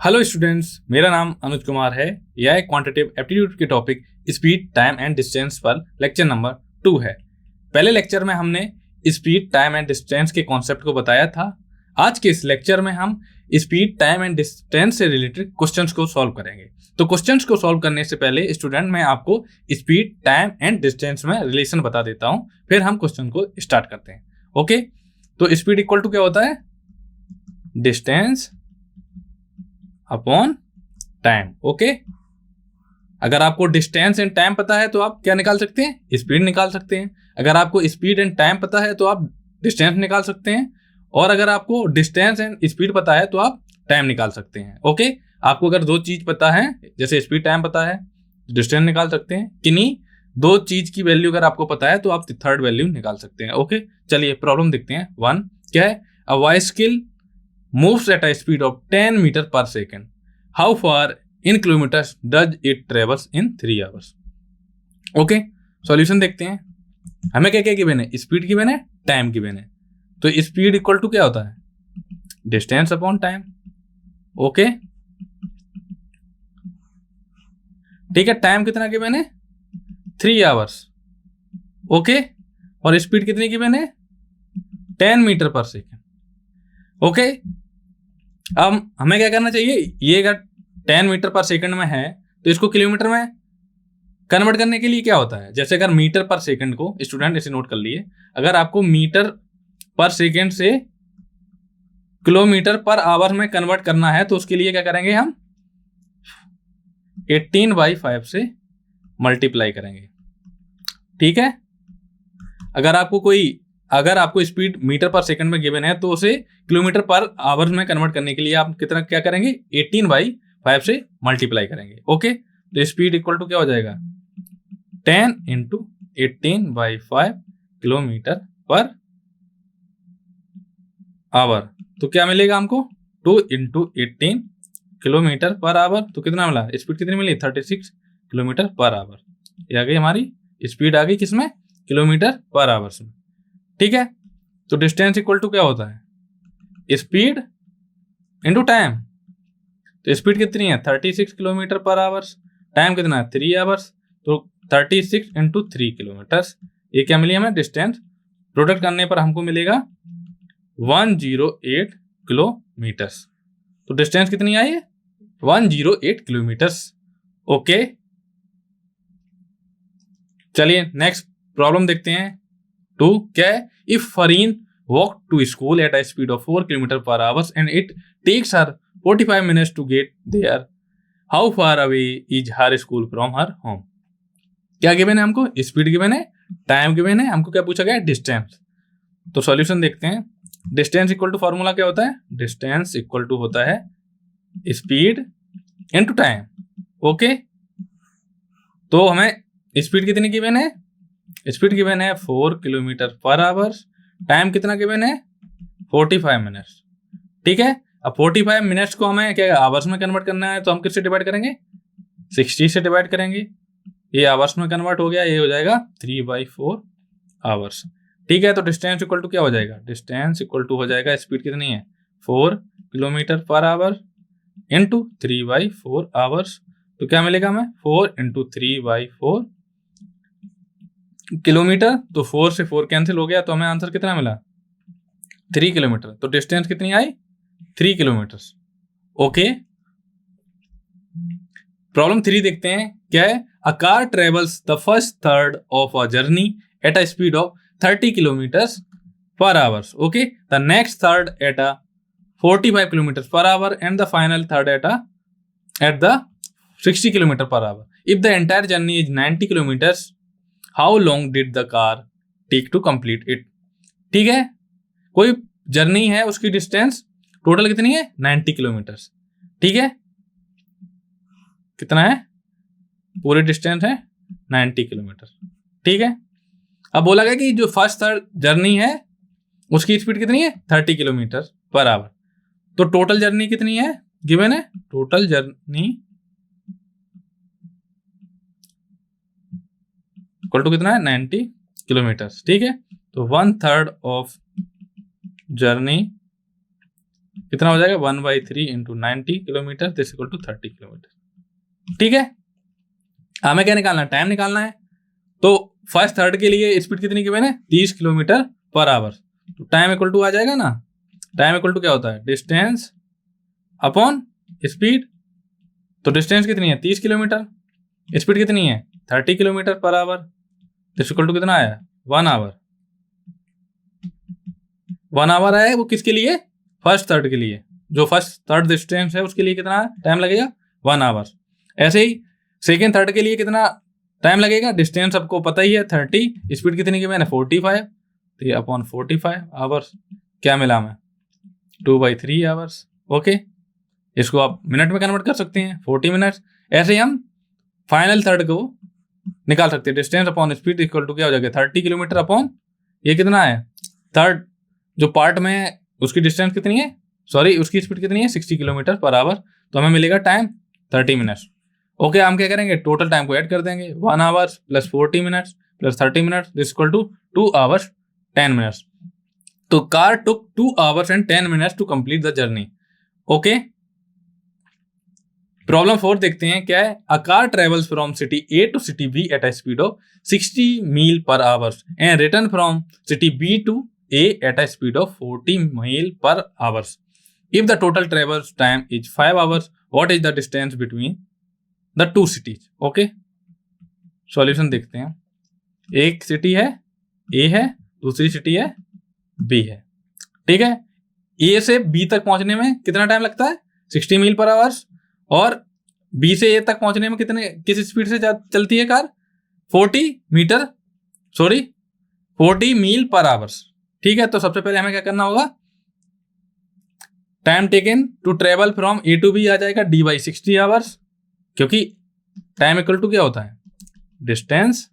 Hello students, मेरा नाम अनुज कुमार है। यह क्वांटिटेटिव एप्टीट्यूड के topic speed, time and distance पर लेक्चर नंबर 2 है। पहले लेक्चर में हमने स्पीड, टाइम एंड डिस्टेंस के कॉन्सेप्ट को बताया था। आज के इस लेक्चर में हम स्पीड, टाइम एंड डिस्टेंस से रिलेटेड क्वेश्चंस को सॉल्व करेंगे। तो क्वेश्चंस को सॉल्व करने से पहले स्टूडेंट मैं आपको स्पीड, टाइम एंड डिस्टेंस में रिलेशन बता देता हूँ, फिर हम क्वेश्चन को स्टार्ट करते हैं। ओके, तो स्पीड इक्वल टू क्या होता है? Distance upon time. ओके, अगर आपको डिस्टेंस एंड टाइम पता है तो आप क्या निकाल सकते हैं? स्पीड निकाल सकते हैं। अगर आपको स्पीड एंड टाइम पता है तो आप डिस्टेंस निकाल सकते हैं, और अगर आपको डिस्टेंस एंड स्पीड पता है तो आप टाइम निकाल सकते हैं। ओके, आपको अगर दो चीज पता है, जैसे स्पीड, टाइम पता है, डिस्टेंस निकाल सकते हैं। किन्हीं दो चीज की वैल्यू अगर आपको पता है तो आप थर्ड वैल्यू निकाल सकते हैं। ओके, चलिए प्रॉब्लम देखते हैं। 1 क्या है? A bicycle moves at a speed of 10 meter per second. How far in kilometers does it travels in 3 hours? Okay, solution देखते हैं। हमें क्या क्या गिवन है? स्पीड गिवन है, टाइम गिवन है। तो स्पीड इक्वल टू क्या होता है? Distance upon time. ओके, ठीक है। टाइम कितना गिवन है? 3 आवर्स। ओके, और स्पीड कितनी गिवन है? 10 मीटर पर सेकेंड। ओके, अब हमें क्या करना चाहिए? ये अगर 10 मीटर पर सेकंड में है तो इसको किलोमीटर में कन्वर्ट करने के लिए क्या होता है? जैसे अगर मीटर पर सेकंड को, स्टूडेंट इसे नोट कर लिए, अगर आपको मीटर पर सेकंड से किलोमीटर पर आवर में कन्वर्ट करना है तो उसके लिए क्या करेंगे? हम 18/5 से मल्टीप्लाई करेंगे। ठीक है, अगर आपको स्पीड मीटर पर सेकंड में गिवन है तो उसे किलोमीटर पर आवर में कन्वर्ट करने के लिए आप कितना क्या करेंगे? 18/5 से मल्टीप्लाई करेंगे। ओके, तो स्पीड इक्वल टू क्या हो जाएगा? 10 इंटू 18/5 किलोमीटर पर आवर। तो क्या मिलेगा हमको? 2 इंटू 18 किलोमीटर पर आवर। तो कितना मिला? स्पीड कितनी मिली? 36 किलोमीटर पर आवर। ये आ गई हमारी स्पीड, आ गई किसमें? किलोमीटर पर आवर में। ठीक है, तो डिस्टेंस इक्वल टू क्या होता है? Speed into time. तो स्पीड कितनी है? 36 किलोमीटर पर आवर्स। टाइम कितना है? 3 आवर्स। तो 36 इंटू 3 किलोमीटर्स, ये क्या मिली हमें? डिस्टेंस। प्रोडक्ट करने पर हमको मिलेगा 108 किलोमीटर्स। तो डिस्टेंस कितनी आई है? 108 किलोमीटर्स। ओके, चलिए नेक्स्ट प्रॉब्लम देखते हैं। 2 क्या है? If Fareen walk to school at a speed of 4 km per hour and it takes her 45 minutes to get there, how far away is her school from her home? क्या given है हमको? Speed given है, time given है, हमको क्या पूछा गया? Distance. तो सॉल्यूशन देखते हैं। डिस्टेंस इक्वल टू फॉर्मूला क्या होता है? डिस्टेंस इक्वल टू होता है स्पीड इनटू टाइम। ओके, तो हमें स्पीड कितनी गिवन है? स्पीड गिवन है 4 किलोमीटर पर आवर। टाइम कितना गिवन है? 45 मिनट्स। ठीक है, अब 45 मिनट्स को हमें क्या आवर्स में कन्वर्ट करना है, तो हम किससे डिवाइड करेंगे? 60 से डिवाइड करेंगे। ये आवर्स में कन्वर्ट हो गया, ये हो जाएगा 3/4 आवर्स। ठीक है, तो डिस्टेंस इक्वल टू क्या हो जाएगा? डिस्टेंस इक्वल टू हो जाएगा, स्पीड कितनी है? 4 kilometre per hour into 3/4 hours. तो क्या मिलेगा हमें? 4 इंटू 3/4 किलोमीटर। तो 4 से 4 कैंसिल हो गया, तो हमें आंसर कितना मिला? 3 किलोमीटर। तो डिस्टेंस कितनी आई? 3 किलोमीटर्स। ओके, प्रॉब्लम 3 देखते हैं। क्या है? A car travels the first third of a journey at a speed of 30 kilometres per hours. Okay, the next third at a 45 kilometre per hour and the final third at the 60 kilometre per hour. If the entire journey is 90 kilometres, how long did the car take to complete it? ठीक है, कोई journey है, उसकी distance total कितनी है? 90 kilometres. ठीक है, कितना है? पूरी डिस्टेंस है 90 किलोमीटर। ठीक है, अब बोला गया कि जो फर्स्ट थर्ड जर्नी है उसकी स्पीड कितनी है? 30 किलोमीटर पर आवर। तो टोटल जर्नी कितनी है? गिवन है टोटल जर्नी इक्वल टू कितना है? 90 किलोमीटर्स। ठीक है, तो 1/3 ऑफ जर्नी कितना हो जाएगा 1/3 into 90 kilometre this equal to 30 kilometre. ठीक है, हमें क्या निकालना है, टाइम निकालना है। तो फर्स्ट थर्ड के लिए स्पीड कितनी गिवन है, 30 किलोमीटर पर आवर। तो टाइम इक्वल टू आ जाएगा ना, टाइम इक्वल टू क्या होता है, डिस्टेंस अपॉन स्पीड। तो डिस्टेंस कितनी है 30 किलोमीटर, स्पीड कितनी है 30 kilometre per our, this equal to कितना आया 1 आवर। 1 आवर आया, वो किसके लिए, फर्स्ट थर्ड के लिए। जो फर्स्ट थर्ड डिस्टेंस है उसके लिए कितना टाइम लगेगा 1 आवर। ऐसे ही सेकेंड थर्ड के लिए कितना टाइम लगेगा, डिस्टेंस सबको पता ही है 30, स्पीड कितनी की मैंने 45, तो ये अपॉन 45 आवर्स। क्या मिला हमें 2/3 आवर्स। ओके, इसको आप मिनट में कन्वर्ट कर सकते हैं 40 मिनट्स। ऐसे ही हम फाइनल थर्ड को निकाल सकते हैं, distance upon speed equal to क्या हो जाएगा 30 किलोमीटर अपॉन ये कितना है थर्ड जो पार्ट में उसकी डिस्टेंस कितनी है, सॉरी उसकी स्पीड कितनी है 60 किलोमीटर पर आवर। तो हमें मिलेगा टाइम 30 मिनट्स। ओके, हम क्या करेंगे टोटल टाइम को ऐड कर देंगे, 1 hours plus 40 minutes plus 30 minutes this equal to 2 hours 10 minutes. तो car took 2 hours and 10 minutes to complete the journey. Okay, problem 4 देखते हैं क्या है। A car travels from city A to city B at a speed of 60 mile per hour and return from city B to A at a speed of 40 mile per hour. If the total travels time is 5 hours, what is the distance between the two cities. Okay, solution देखते हैं। एक city है ए है, दूसरी city है B है। ठीक है, ए से बी तक पहुंचने में कितना टाइम लगता है 60 मील पर आवर्स, और बी से ए तक पहुंचने में किस स्पीड से चलती है कार 40 मील पर आवर्स। ठीक है, तो सबसे पहले हमें क्या करना होगा, time taken to travel from A to B आ जाएगा d/60 आवर्स, क्योंकि टाइम इक्वल टू क्या होता है डिस्टेंस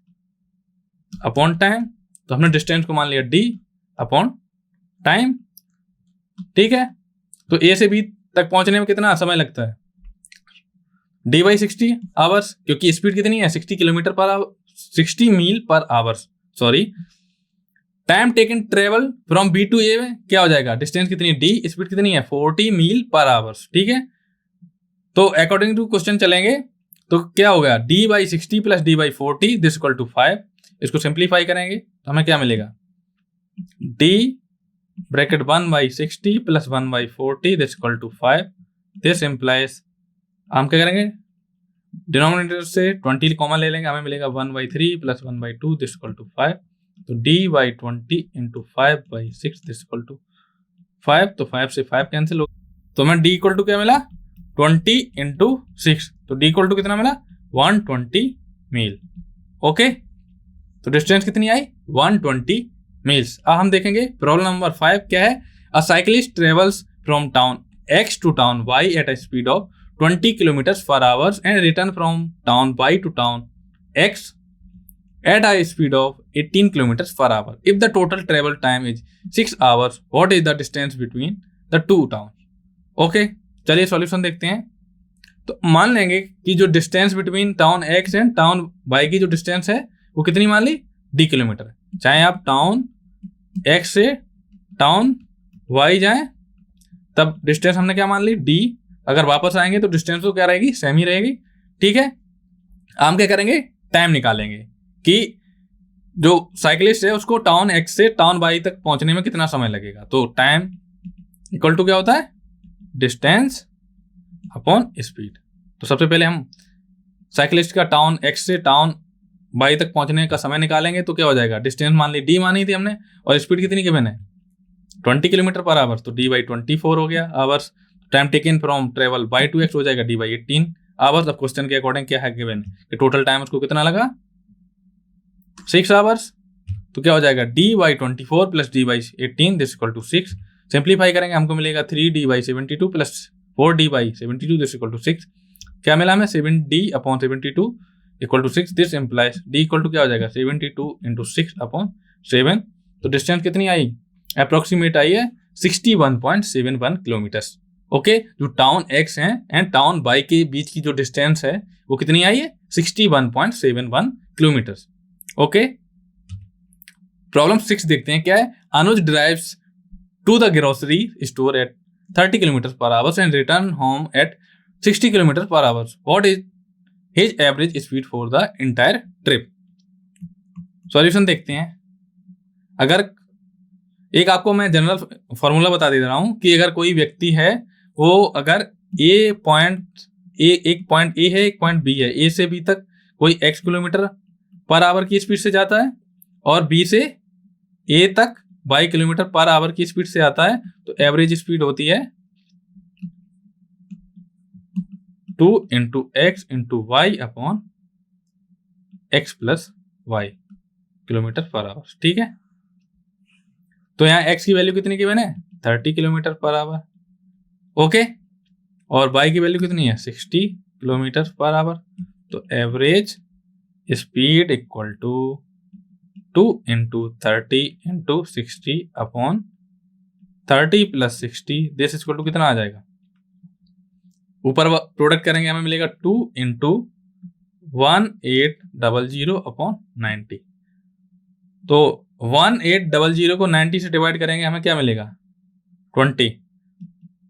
अपॉन टाइम। तो हमने डिस्टेंस को मान लिया d अपॉन टाइम। ठीक है, तो ए से बी तक पहुंचने में कितना समय लगता है d/60 आवर्स, क्योंकि स्पीड कितनी है 60 kilometre per our, 60 mile per hours sorry. Time taken travel from B to A में क्या हो जाएगा, डिस्टेंस कितनी है d, स्पीड कितनी है 40 मील पर आवर्स। ठीक है, तो अकॉर्डिंग टू क्वेश्चन चलेंगे तो क्या हो गया d/60 plus d/40 this equal to 5। इसको सिंप्लीफाई करेंगे तो हमें क्या मिलेगा d bracket 1/60 plus 1/40 this equal to 5। This implies, हम क्या करेंगे डिनोमिनेटर से 20 कॉमन ले लेंगे, हमें मिलेगा 1/3 प्लस 1/2 दिस इक्वल टू 5। तो d/20 into 5/6 this equal to 5। तो 5 से 5 कैंसिल हो, तो हमें d इक्वल टू क्या मिला 20 इंटू 6। तो d इक्वल टू कितना मिला 120 मील। ओके, तो डिस्टेंस कितनी आई 120 मील्स। अब हम देखेंगे प्रॉब्लम नंबर 5 क्या है। A cyclist travels from town x to town y at a speed of 20 kilometre per hours and return from town y to town x at a speed of 18 kilometers per hour. If the total travel time is 6 hours, what is the distance between the two towns? Okay, चलिए solution देखते हैं। तो मान लेंगे कि जो distance between town x and town y की जो डिस्टेंस है वो कितनी मान ली d किलोमीटर है। चाहे आप टाउन x से टाउन y जाएं तब डिस्टेंस हमने क्या मान ली d, अगर वापस आएंगे तो डिस्टेंस तो क्या रहेगी सेम ही रहेगी। ठीक है, हम क्या करेंगे टाइम निकालेंगे कि जो साइकिलिस्ट है उसको टाउन x से टाउन y तक पहुंचने में कितना समय लगेगा। तो टाइम इक्वल टू क्या होता है डिस्टेंस अपॉन स्पीड। तो सबसे पहले हम साइकिलिस्ट का टाउन x से टाउन y तक पहुंचने का समय निकालेंगे। तो क्या हो जाएगा, डिस्टेंस मान ली d मानी थी हमने और स्पीड कितनी गिवन है 20 किलोमीटर पर आवर, तो d/24 हो गया hours. Time taken from travel y to x हो जाएगा d/18 आवर्स। अब क्वेश्चन के अकॉर्डिंग क्या है गिवन कि टोटल टाइम उसको कितना लगा 6 आवर्स। तो क्या हो जाएगा d/24 plus d/18 this equal to 6। Simplify करेंगे हमको मिलेगा 3d/72 plus 4d/72 this equal to 6। क्या मिला हमें 7d upon 72 equal to 6। This implies d equal to क्या हो जाएगा 72 इंटू 6 अपॉन 7। तो डिस्टेंस कितनी आई अप्रोक्सीमेट आई है 61.71 किलोमीटर्स। ओके, जो टाउन x है एंड टाउन y के बीच की जो डिस्टेंस है वो कितनी आई है 61.71 किलोमीटर्स। ओके, प्रॉब्लम 6 देखते हैं क्या है। Anuj drives to the grocery store at 30 kilometers per hour and return home at 60 kilometers per hour. What is his average speed for the entire trip? Solution देखते हैं। अगर एक आपको मैं जनरल फॉर्मूला बता दे रहा हूं कि अगर कोई व्यक्ति है, वो अगर एक पॉइंट ए है, एक पॉइंट बी है, ए से बी तक कोई x किलोमीटर पर आवर की स्पीड से जाता है और बी से ए तक y किलोमीटर पर आवर की स्पीड से आता है, तो एवरेज स्पीड होती है 2 × x × y upon x + y kilometre per hour. ठीक है, तो यहाँ x की वैल्यू कितनी गिवन है? 30 किलोमीटर पर आवर। ओके, और y की वैल्यू कितनी है? 60 किलोमीटर पर आवर। तो average speed equal to 2 × 30 × 60 upon 30 + 60, this equal to कितना आ जाएगा? ऊपर प्रोडक्ट करेंगे, हमें मिलेगा 2 × 1800 अपॉन 90। तो 1800 को 90 से डिवाइड करेंगे, हमें क्या मिलेगा? 20।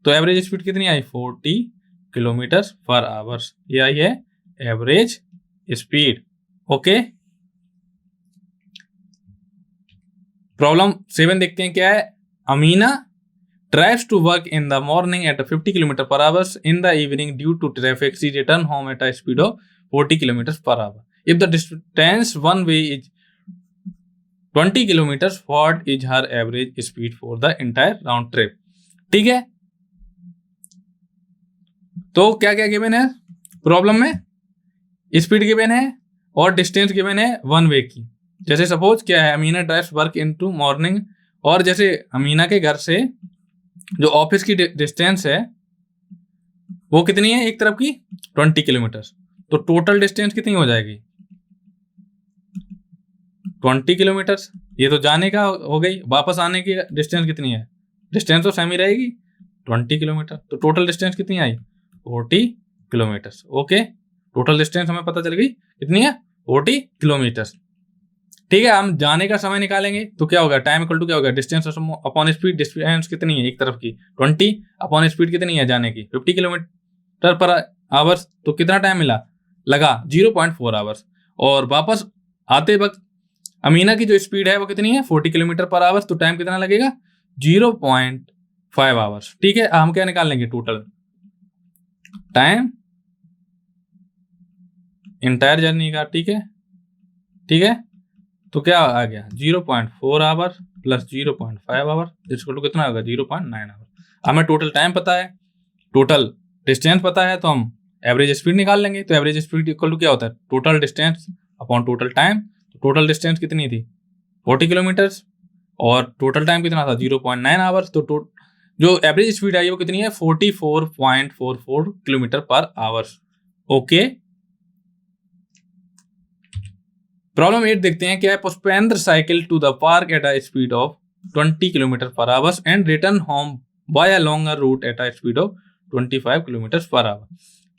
तो एवरेज स्पीड कितनी आई? 40 किलोमीटर पर आवर। ये आई है एवरेज स्पीड। ओके, प्रॉब्लम 7 देखते हैं क्या है। Amina drives to work in the morning at 50 km per hour. In the evening, due to traffic, she return home at a speed of 40 km per hour. If the distance one way is 20 km, what is her average speed for the entire round trip? ठीक है, तो क्या क्या given है problem में? Speed given है और distance given है वन वे की। जैसे सपोज क्या है, Amina drives work into morning, और जैसे अमीना के घर से जो ऑफिस की डिस्टेंस है वो कितनी है? एक तरफ की 20 किलोमीटर। तो टोटल डिस्टेंस कितनी हो जाएगी? 20 किलोमीटर। ये तो जाने का हो गई, वापस आने की डिस्टेंस कितनी है? डिस्टेंस तो सेम ही रहेगी, 20 किलोमीटर। तो टोटल डिस्टेंस कितनी आई? 40 किलोमीटर। ओके, टोटल डिस्टेंस हमें पता चल गई कितनी है? 40 किलोमीटर। ठीक है, हम जाने का समय निकालेंगे तो क्या होगा? टाइम इक्वल टू क्या होगा? Distance upon speed. डिस्टेंस कितनी है एक तरफ की? 20 अपॉन स्पीड कितनी है जाने की? 50 किलोमीटर पर आवर्स। तो कितना टाइम मिला? लगा 0.4 आवर्स। और वापस आते वक्त अमीना की जो स्पीड है वो कितनी है? 40 किलोमीटर पर आवर्स। तो टाइम कितना लगेगा? 0.5 आवर्स। ठीक है, हम क्या निकाल लेंगे? टोटल टाइम इंटायर जर्नी का। ठीक है, ठीक है, तो क्या आ गया? 0.4 आवर प्लस 0.5 आवर, जिसको तो कितना होगा? 0.9 आवर। हमें टोटल टाइम पता है, टोटल डिस्टेंस पता है, तो हम एवरेज स्पीड निकाल लेंगे। तो एवरेज स्पीड इक्वल टू क्या होता है? Total distance upon total time. तो टोटल डिस्टेंस कितनी थी? 40 किलोमीटर, और टोटल टाइम कितना था? 0.9 आवर्स। तो जो एवरेज स्पीड आई वो कितनी है? 44.44 kilometre per hours. Okay, problem 8 देखते हैं क्या है। Pushpendra cycle to the park at a speed of 20 kilometre per hours and return home by a longer route at a speed of 25 kilometre per hour.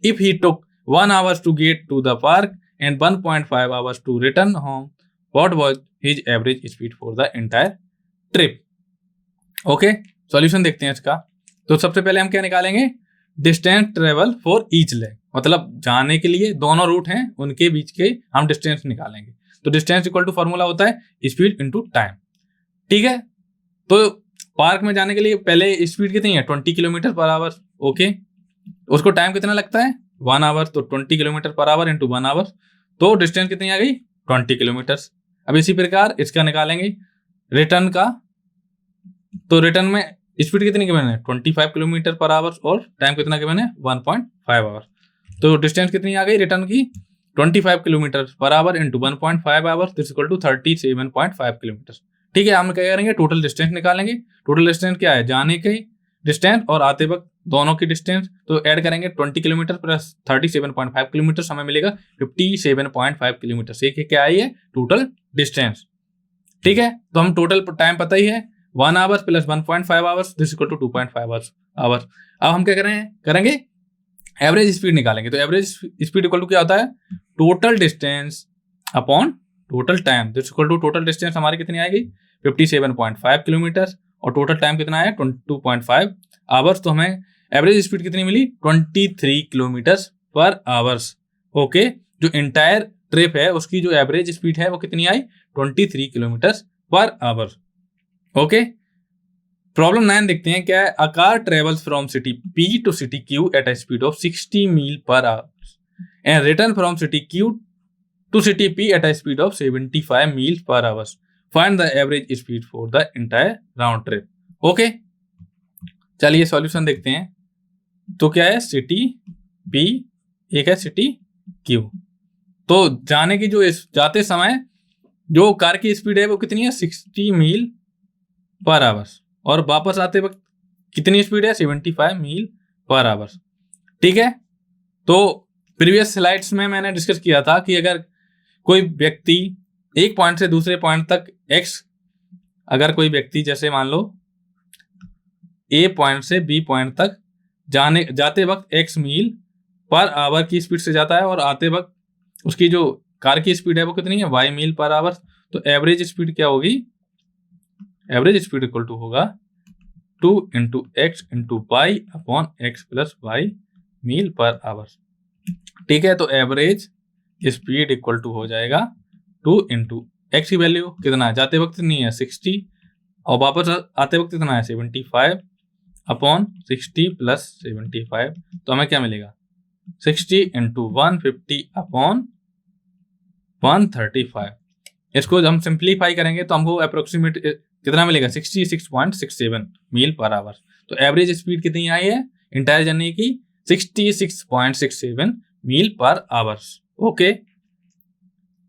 If he took 1 hour to get to the park and 1.5 hours to return home, what was his average speed for the entire trip? Okay, solution देखते हैं इसका। तो सबसे पहले हम क्या निकालेंगे? Distance travel for each leg, मतलब जाने के लिए दोनों रूट हैं उनके बीच के हम डिस्टेंस निकालेंगे। तो डिस्टेंस इक्वल टू फॉर्मूला होता है स्पीड इनटू टाइम। ठीक है, तो पार्क में जाने के लिए पहले स्पीड कितनी है? 20 किलोमीटर पर आवर। ओके, उसको टाइम कितना लगता है? 1 आवर। तो 20 kilometre per hour into 1 hour, तो डिस्टेंस कितनी आ गई? 20 किलोमीटर। अब इसी प्रकार इसका निकालेंगे रिटर्न का। तो रिटर्न में स्पीड कितनी गिवन है? 25 किलोमीटर पर आवर, और टाइम कितना गिवन है? 1.5 आवर। तो डिस्टेंस कितनी आ गई रिटर्न की? 25 kilometre per hour into 1.5 hour, this equal to 37.5 kilometre. ठीक है, हम क्या करेंगे? टोटल डिस्टेंस निकालेंगे। टोटल डिस्टेंस क्या है? जाने की डिस्टेंस और आते वक्त दोनों की डिस्टेंस। तो ऐड करेंगे 20 किलोमीटर प्लस 37.5 किलोमीटर, हमें मिलेगा 57.5 किलोमीटर। ये क्या आई है? Total distance. ठीक है, तो हम टोटल टाइम पता ही है, 1 hours plus 1.5 hours, this equal to 2.5 hours. अब हम क्या करेंगे? एवरेज स्पीड निकालेंगे। तो एवरेज स्पीड इक्वल टू क्या होता है? Total distance upon total time, this equal to total distance हमारी कितनी आएगी? 57.5 किलोमीटर, और टोटल टाइम कितना है 22.5 आवर्स। तो हमें एवरेज स्पीड कितनी मिली 23 किलोमीटर पर आवर्स। ओके, जो इंटायर ट्रिप है उसकी जो एवरेज स्पीड है वो कितनी आई 23 kilometre per hour. Okay, problem 9 देखते हैं क्या है। A car travels from city p to city q at a speed of 60 mile per hour and return from city q to city p at a speed of 75 mile per hour. Find the average speed for the entire round trip. Okay, चलिए solution देखते हैं। तो क्या है city P, एक है city Q. तो जाने की जो जाते समय जो कार की स्पीड है वो कितनी है 60 मील पर आवर और वापस आते वक्त कितनी स्पीड है 75 मील पर आवर। ठीक है, तो प्रीवियस स्लाइड्स में मैंने डिस्कस किया था कि अगर कोई व्यक्ति एक पॉइंट से दूसरे पॉइंट तक एक्स, अगर कोई व्यक्ति जैसे मान लो ए पॉइंट से बी पॉइंट तक जाते वक्त एक्स मील पर आवर की स्पीड से जाता है और आते वक्त उसकी जो कार की स्पीड है वो कितनी है वाई मील पर आवर। तो एवरेज स्पीड क्या होगी, एवरेज स्पीड इक्वल टू होगा 2 into x into y upon x plus y mile per hour. ठीक है, तो एवरेज स्पीड इक्वल टू हो जाएगा 2 इंटू एक्स की वैल्यू कितना है जाते वक्त नहीं है 60 और वापस आते वक्त कितना है 75 अपॉन 60 प्लस 75। तो हमें क्या मिलेगा 60 इंटू 150 अपॉन 135। इसको हम सिंप्लीफाई करेंगे तो हमको अप्रोक्सीमेट कितना मिलेगा 66.67 मील पर आवर। तो एवरेज स्पीड कितनी आई है इंटायर जर्नी की 66.67 मील पर आवर। ओके,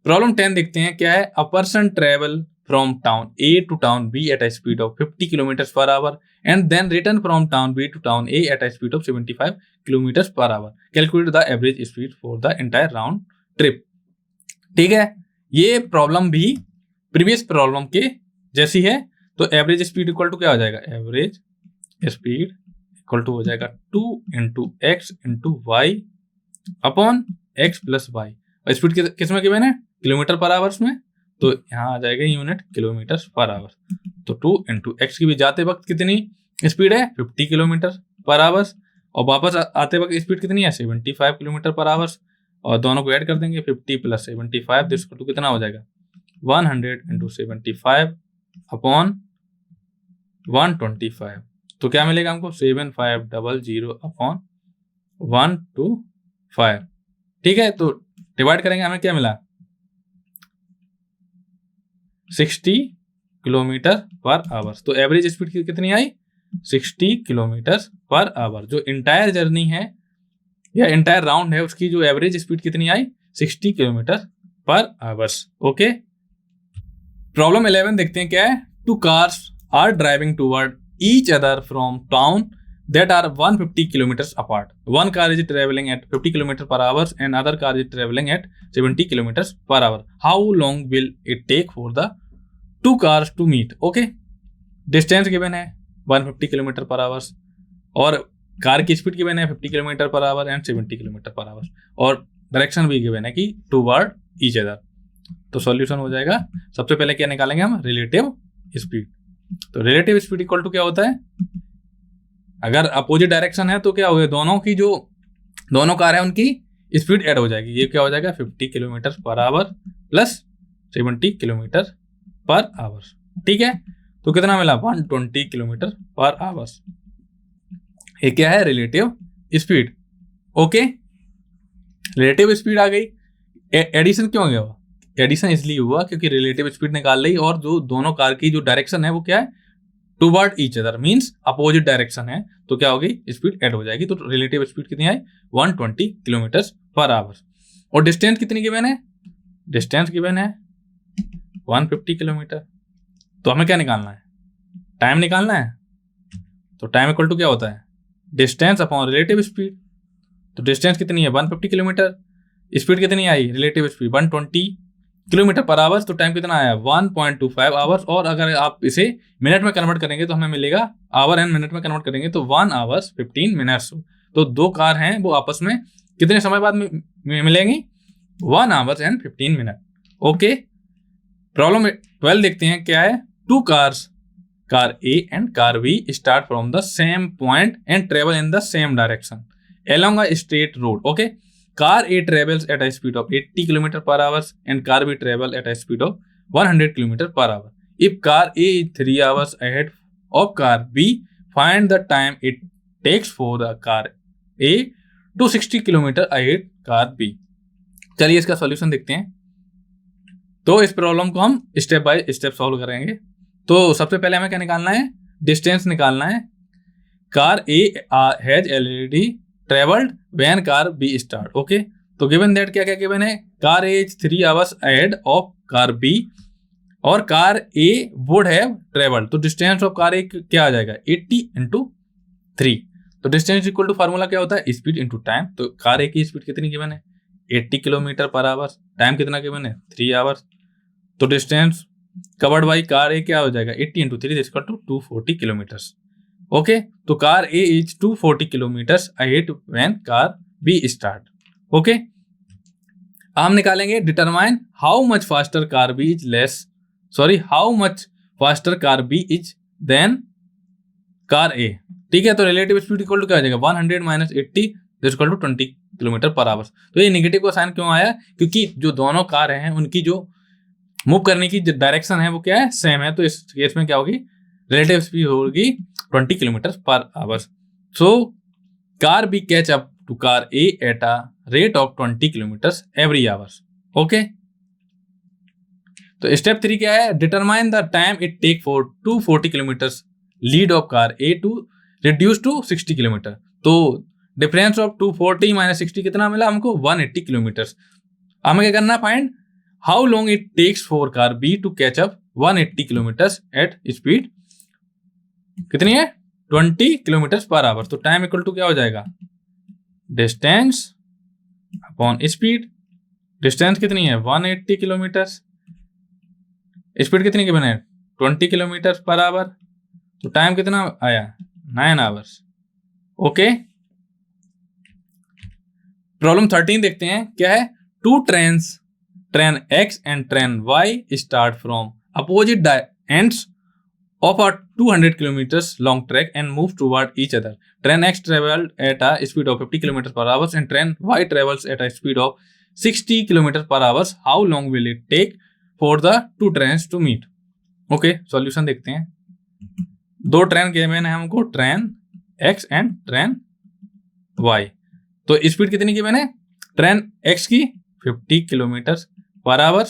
प्रॉब्लम 10 देखते हैं क्या है। A person travel from town A to town B at a speed of 50 kilometre per hour and then return from town B to town A at a speed of 75 kilometre per hour. Calculate the average speed for the entire round trip. ठीक है, ये problem भी previous problem के जैसी है। तो average speed equal to क्या हो जाएगा, एवरेज स्पीड इक्वल टू हो जाएगा 2 into x into y upon x plus y. और स्पीड किस में गिवन है किलोमीटर पर आवर्स में, तो यहाँ आ जाएगा यूनिट किलोमीटर पर आवर। तो 2 इंटू एक्स की भी जाते वक्त कितनी स्पीड है 50 किलोमीटर पर आवर्स और वापस आते वक्त स्पीड कितनी है 75 किलोमीटर पर आवर्स। और दोनों को ऐड कर देंगे 50 प्लस 75 तो कितना हो जाएगा 100 इंटू 75 अपॉन 125। तो क्या मिलेगा हमको 7500 अपॉन 125। ठीक है, तो डिवाइड करेंगे हमें क्या मिला 60 किलोमीटर पर आवर। तो एवरेज स्पीड कितनी आई 60 किलोमीटर पर आवर। जो इंटायर जर्नी है या इंटायर राउंड है उसकी जो एवरेज स्पीड कितनी आई 60 kilometre per hours. Okay, problem 11 देखते हैं क्या है। Two cars are driving toward each other from town that are 150 kilometers apart. One car is traveling at 50 kilometers per hour and other car is traveling at 70 kilometers per hour. How long will it take for the two cars to meet? Okay, distance given है 150 kilometre per our और car की speed given है 50 kilometre per hour and 70 kilometre per our और direction भी given है कि toward each other. तो solution हो जाएगा, सबसे पहले क्या निकालेंगे हम रिलेटिव स्पीड। तो रिलेटिव स्पीड इक्वल टू क्या होता है, अगर अपोजिट डायरेक्शन है तो क्या होगा दोनों की जो दोनों कार है उनकी स्पीड ऐड हो जाएगी। ये क्या हो जाएगा 50 kilometre per our plus 70 kilometre per hour. ठीक है, तो कितना मिला 120 किलोमीटर पर आवर। ये क्या है relative speed. Okay, relative speed आ गई। एडिशन क्यों हो गया, एडिशन इसलिए हुआ क्योंकि रिलेटिव स्पीड निकाल ली और जो दोनों कार की जो डायरेक्शन है वो क्या है toward each other means opposite direction है। तो क्या होगी स्पीड ऐड हो जाएगी। तो रिलेटिव स्पीड कितनी आई 120 किलोमीटर पर आवर। और डिस्टेंस कितनी गिवन है, डिस्टेंस गिवन है 150 किलोमीटर। तो हमें क्या निकालना है टाइम निकालना है। तो टाइम इक्वल टू क्या होता है डिस्टेंस अपॉन रिलेटिव स्पीड। तो डिस्टेंस कितनी है 150 किलोमीटर, स्पीड कितनी आई relative speed 120 kilometre per hours. तो टाइम कितना आया 1.25 आवर्स। और अगर आप इसे मिनट में कन्वर्ट करेंगे तो हमें मिलेगा आवर एंड मिनट में कन्वर्ट करेंगे तो 1 आवर्स 15 मिनट्स। तो दो कार हैं वो आपस में कितने समय बाद मिलेंगी 1 hours and 15 minute. Okay, problem 12 देखते हैं क्या है। Two cars car A and car B start from the same point and travel in the same direction along a straight road. Okay, car A travels at a speed of 80 km per hour and car B travel at a speed of 100 km per hour. If car A is 3 hours ahead of car B, find the time it takes for the car A to 60 km ahead car B. चलिए इसका solution देखते हैं। तो इस problem को हम step by step solve करेंगे। तो सबसे पहले हमें क्या निकालना है, डिस्टेंस निकालना है। Car A has already travelled when car B start. Okay, तो गिवन दैट क्या क्या गिवन है, car A is 3 hours ahead of car B और car A would have travelled. तो डिस्टेंस ऑफ कार ए क्या आ जाएगा, 80 × 3। तो डिस्टेंस इक्वल टू फार्मूला क्या होता है, स्पीड इंटू टाइम। तो कार ए की स्पीड कितनी गिवन है, 80 किलोमीटर पर आवर, टाइम कितना गिवन है, 3 hours। तो distance covered by car A क्या हो जाएगा, 80 × 3 इक्वल टू 240 किलोमीटर्स। ओके, तो car A is 240 kilometres ahead when car B start. Okay, हम निकालेंगे determine how much faster car B is how much faster car B is than car A. ठीक है, तो relative speed equal to क्या हो जाएगा, 100 - 80 equal to 20 kilometre per hour. तो ये नेगेटिव का साइन क्यों आया, क्योंकि जो दोनों कार हैं उनकी जो मूव करने की डायरेक्शन है वो क्या है, सेम है। तो इस केस में क्या होगी, रिलेटिव स्पीड होगी 20 kilometre per hour. So car B catch up to car A at a rate of 20 kilometre every hour. Okay, तो स्टेप 3 क्या है, determine the time it take for 240 kilometre lead of car A to reduce to 60 kilometre. तो difference of 240 - 60 कितना मिला हमको, 180 kilometre. हमें क्या करना है, find how long it takes for car B to catch up 180 kilometre at speed कितनी है, 20 किलोमीटर पर आवर। तो टाइम इक्वल टू क्या हो जाएगा, डिस्टेंस अपॉन स्पीड। डिस्टेंस कितनी है, 180 किलोमीटर, स्पीड कितनी की बने 20 किलोमीटर पर आवर। तो टाइम कितना आया, 9 hours। ओके, प्रॉब्लम 13 देखते हैं क्या है, two train X and train Y start from opposite ends of a 200 kilometers long track and move toward each other. Train X traveled at a speed of 50 kilometers per hour and train Y travels at a speed of 60 kilometers per hour. How long will it take for the two trains to meet? Okay, solution देखते हैं। दो train given है हमको, train X and train Y। तो speed कितनी given है, train X की 50 kilometre per our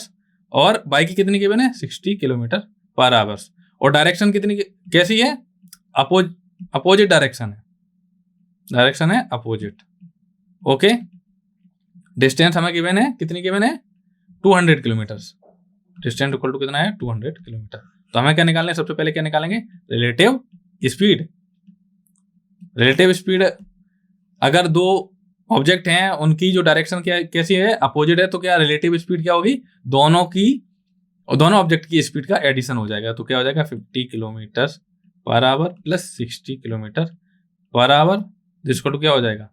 और Y की कितनी गिवन है, 60 किलोमीटर पर आवर। और डायरेक्शन कितनी कैसी है, अपोजिट डायरेक्शन है अपोजिट। ओके, डिस्टेंस हमें गिवन है, कितनी गिवन है, 200 किलोमीटर। डिस्टेंस इक्वल टू कितना है, 200 किलोमीटर। तो हमें क्या निकालना है, सबसे पहले क्या निकालेंगे, रिलेटिव स्पीड। रिलेटिव स्पीड, अगर दो ऑब्जेक्ट हैं उनकी जो डायरेक्शन क्या कैसी है, अपोजिट है, तो क्या रिलेटिव स्पीड क्या होगी, दोनों ऑब्जेक्ट की स्पीड का एडिशन हो जाएगा। तो क्या हो जाएगा, 50 kilometre per our plus 60 kilometre per our जिसको टू क्या हो जाएगा,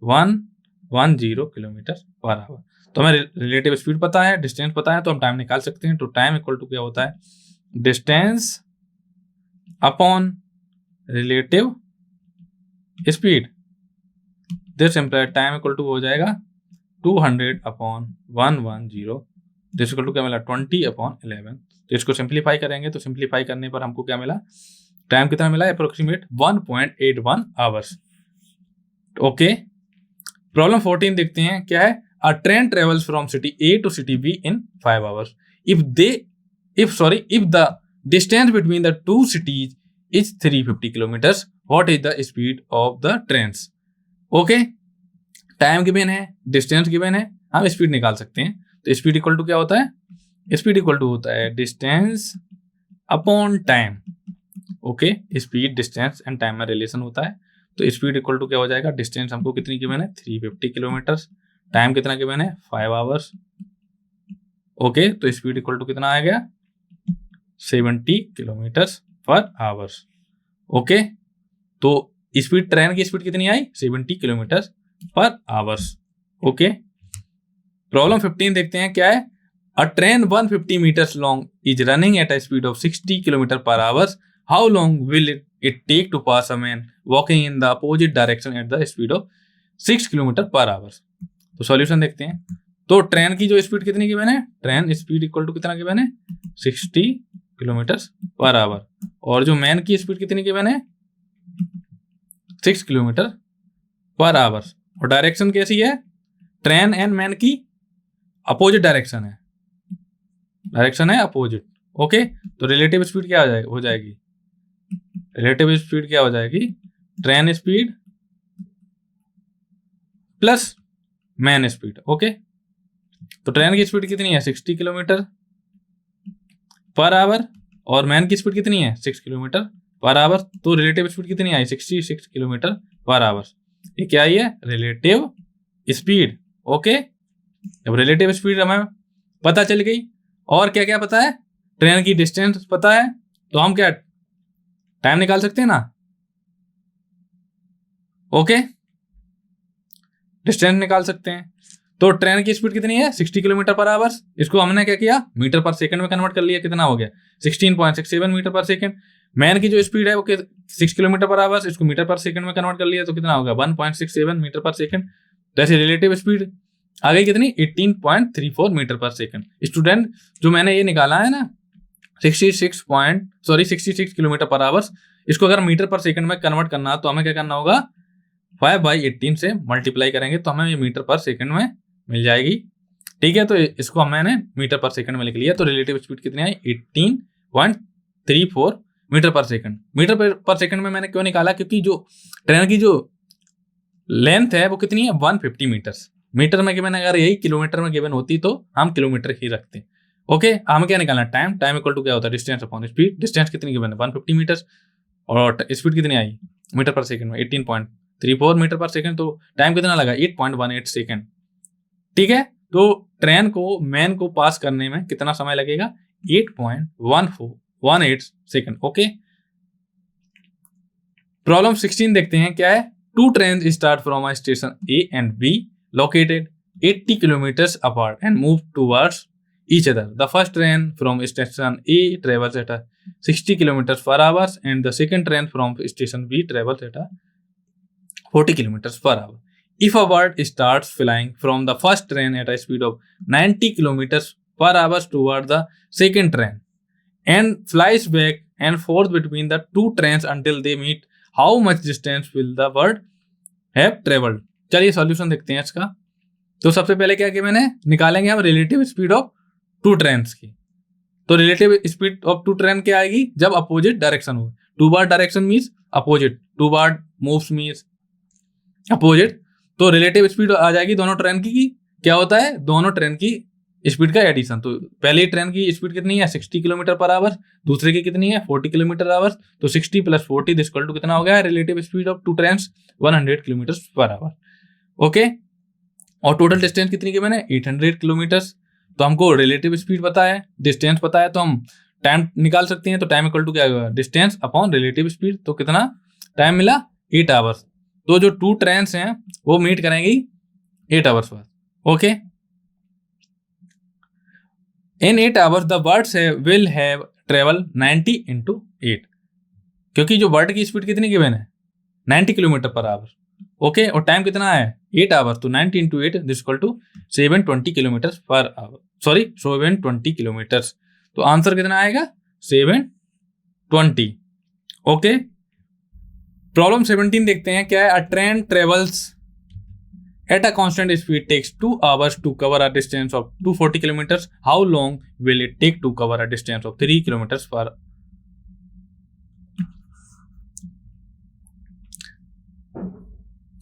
110 किलोमीटर पर आवर। तो हमें रिलेटिव स्पीड पता है, डिस्टेंस पता है, तो हम टाइम निकाल सकते हैं। तो टाइम इक्वल टू क्या होता है, distance upon relative speed. This implied time equal to हो जाएगा 200/110। दिस इक्वल टू क्या मिला, 20/11। तो इसको सिंप्लीफाई करेंगे, तो सिंप्लीफाई करने पर हमको क्या मिला, टाइम कितना मिला, अप्रोक्सीमेट 1.81 आवर्स। ओके, प्रॉब्लम 14 देखते हैं क्या है, a train travels from city A to city B in 5 hours if the distance between the two cities is 350 kilometers, what is the speed of the trains? Okay, time given है, distance given है, हम speed निकाल सकते हैं। तो speed equal to क्या होता है, स्पीड इक्वल टू होता है distance upon time. Okay, speed distance and time में रिलेशन होता है। तो स्पीड इक्वल टू क्या हो जाएगा, डिस्टेंस हमको कितनी गिवन है, 350 किलोमीटर, टाइम कितना गिवन है, 5 hours। ओके, तो स्पीड इक्वल टू कितना आ गया, 70 किलोमीटर पर आवर। ओके, तो स्पीड, ट्रेन की स्पीड कितनी आई, 70 kilometre per hours. Okay, problem 15 देखते हैं क्या है, a train 150 meters long is running at a speed of 60 kilometre per hour how long will it take to pass a man walking in the opposite direction at the speed of 6 kilometre per hour. तो solution देखते हैं। तो train की जो speed कितनी given है, train speed equal to कितना given है, 60 किलोमीटर पर आवर, और जो मैन की स्पीड कितनी गिवन है, 6 किलोमीटर पर आवर, और डायरेक्शन कैसी है, ट्रेन एंड मैन की अपोजिट डायरेक्शन है, डायरेक्शन है अपोजिट। ओके, तो रिलेटिव स्पीड क्या हो जाएगी, रिलेटिव स्पीड क्या हो जाएगी, train speed plus man speed. Okay, तो ट्रेन की स्पीड कितनी है, 60 किलोमीटर पर आवर, और मैन की स्पीड कितनी है, 6 किलोमीटर पर आवर, तो रिलेटिव स्पीड कितनी आई, 66 किलोमीटर पर आवर। ये क्या आई है, रिलेटिव स्पीड। ओके, अब रिलेटिव स्पीड हमें पता चल गई, और क्या क्या पता है, ट्रेन की डिस्टेंस पता है, तो हम क्या टाइम निकाल सकते हैं ना। ओके, डिस्टेंस निकाल सकते हैं। तो ट्रेन की स्पीड कितनी है, 60 किलोमीटर पर आवर, इसको हमने क्या किया, मीटर पर सेकंड में कन्वर्ट कर लिया, कितना हो गया, 16.67 मीटर पर सेकंड। मैन की जो स्पीड है वो 6 किलोमीटर पर आवर, इसको मीटर पर सेकंड में कन्वर्ट कर लिया, तो कितना होगा, 1.67 मीटर पर सेकंड। तो ऐसे रिलेटिव स्पीड आ गई कितनी, 18.34 मीटर पर सेकंड। स्टूडेंट, जो मैंने ये निकाला है ना 66 किलोमीटर पर आवर, इसको अगर मीटर पर सेकंड में कन्वर्ट करना तो हमें क्या करना होगा, 5/18 से मल्टीप्लाई करेंगे तो हमें ये मीटर पर सेकंड में मिल जाएगी। ठीक है, तो इसको मैंने मीटर पर सेकंड में लिख लिया। तो रिलेटिव स्पीड कितनी आई, 18.34 मीटर पर सेकंड। मीटर पर सेकंड में मैंने क्यों निकाला, क्योंकि जो ट्रेन की जो लेंथ है वो कितनी है, 150 मीटर्स। मीटर में गिवन, अगर यही किलोमीटर में गिवन होती तो हम किलोमीटर ही रखते। ओके, हमें क्या निकालना, टाइम। टाइम इक्वल टू क्या होता है, डिस्टेंस अपॉन स्पीड। डिस्टेंस कितनी गिवन है, 150 मीटर्स, और स्पीड कितनी आई मीटर पर सेकंड में, 18.34 मीटर पर सेकंड। तो टाइम कितना लगा, 8.18 सेकंड। ठीक है, तो ट्रेन को मैन को पास करने में कितना समय लगेगा, 8.18 सेकंड। ओके, प्रॉब्लम 16 देखते हैं क्या है। Two train start from a station A and B located 80 kilometres apart and move towards each other. The first train from station A travels at a 60 kilometers per hour and the second train from station B travels at a 40 kilometers per hour. If a bird starts flying from the first train at a speed of 90 kilometers per hour toward the second train and flies back and forth between the two trains until they meet, how much distance will the bird have traveled? चलिए solution देखते हैं इसका। तो सबसे पहले क्या किया मैंने, निकालेंगे हम relative speed of two trains की। तो relative speed of two train क्या आएगी, जब अपोजिट डायरेक्शन हो। Two bar direction means opposite, two bar moves means opposite. तो रिलेटिव स्पीड आ जाएगी दोनों ट्रेन की क्या होता है, दोनों ट्रेन की स्पीड का एडिशन। तो पहली ट्रेन की स्पीड कितनी है, 60 किलोमीटर पर आवर, दूसरे की कितनी है, 40 किलोमीटर आवर। तो 60 + 40 इक्वल टू कितना हो गया, relative speed of two trains 100 kilometre per hour. Okay, और टोटल डिस्टेंस कितनी की मैंने, 800 किलोमीटर्स। तो हमको रिलेटिव स्पीड पता है, डिस्टेंस पता है, तो हम टाइम निकाल सकते हैं। तो टाइम इक्वल टू क्या होगा, डिस्टेंस अपॉन रिलेटिव स्पीड। तो कितना टाइम मिला, 8 आवर्स। तो जो टू ट्रेन्स हैं वो मीट करेंगी 8 आवर्स बाद। Okay, in 8 hours the birds will have travel 90 × 8, क्योंकि जो बर्ड की स्पीड कितनी गिवन है, 90 किलोमीटर पर आवर। ओके, और टाइम कितना है, 8 आवर। तो 90 × 8 equal to 720 kilometre per hour, sorry 720 kilometres. तो आंसर कितना आएगा, 720। ओके, प्रॉब्लम 17 देखते हैं क्या है। A train travels at a constant speed takes 2 hours to cover a distance of 240 kilometres. How long will it take to cover a distance of 3 kilometres पर।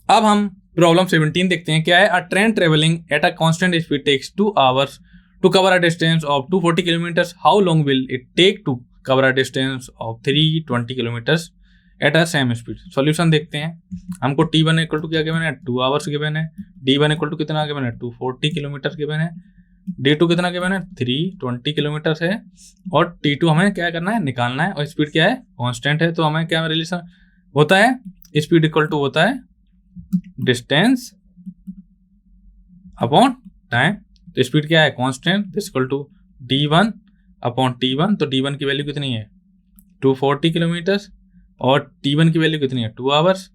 अब हम प्रॉब्लम 17 देखते हैं क्या है। A train travelling at a constant speed takes 2 hours to cover a distance of 240 kilometres. How long will it take to cover a distance of 320 kilometres at a same speed. Solution देखते हैं। हमको T1 equal to क्या given है, 2 hours given है। D1 equal to कितना given है, 240 kilometre given है। D2 कितना गिवन है, 320 किलोमीटर है। और T2 हमें क्या करना है, निकालना है। और स्पीड क्या है, कांस्टेंट है। तो हमें क्या रिलेशन होता है, स्पीड इक्वल टू होता है डिस्टेंस अपॉन टाइम। तो स्पीड क्या है, constant, equal to D1 upon T1। तो D1 की वैल्यू कितनी है, 240 किलोमीटर, और T1 की वैल्यू कितनी है 2 आवर्स।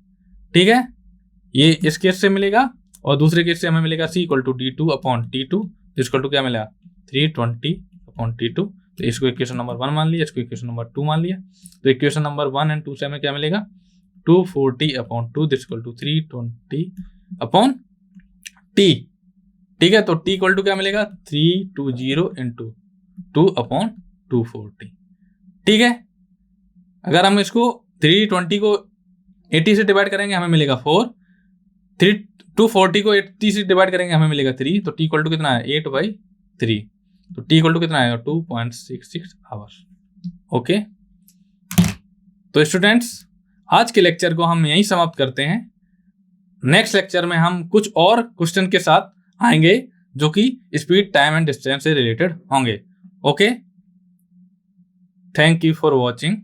ठीक है, ये इस केस से मिलेगा, और दूसरे केस से हमें मिलेगा C equal to D2 upon T2 equal to क्या मिलेगा 320 अपॉन T2। तो इसको इक्वेशन नंबर 1 मान लिया, इसको इक्वेशन नंबर 2 मान लिया। तो इक्वेशन नंबर 1 एंड 2 से हमें क्या मिलेगा 240 upon 2 equal to 320 upon T। ठीक है, तो T इक्वल टू क्या मिलेगा 320 इंटू 2 अपॉन 240। ठीक है, अगर हम इसको 320 को 80 से डिवाइड करेंगे हमें मिलेगा 4, 240 को 80 से डिवाइड करेंगे हमें मिलेगा 3, तो T इक्वल टू कितना है 8/3। तो T इक्वल टू कितना आएगा 2.66 आवर्स। ओके, तो स्टूडेंट्स आज के लेक्चर को हम यहीं समाप्त करते हैं। नेक्स्ट लेक्चर में हम कुछ और क्वेश्चन के साथ आएंगे जो कि स्पीड, टाइम एंड डिस्टेंस से रिलेटेड होंगे। Okay, thank you for watching.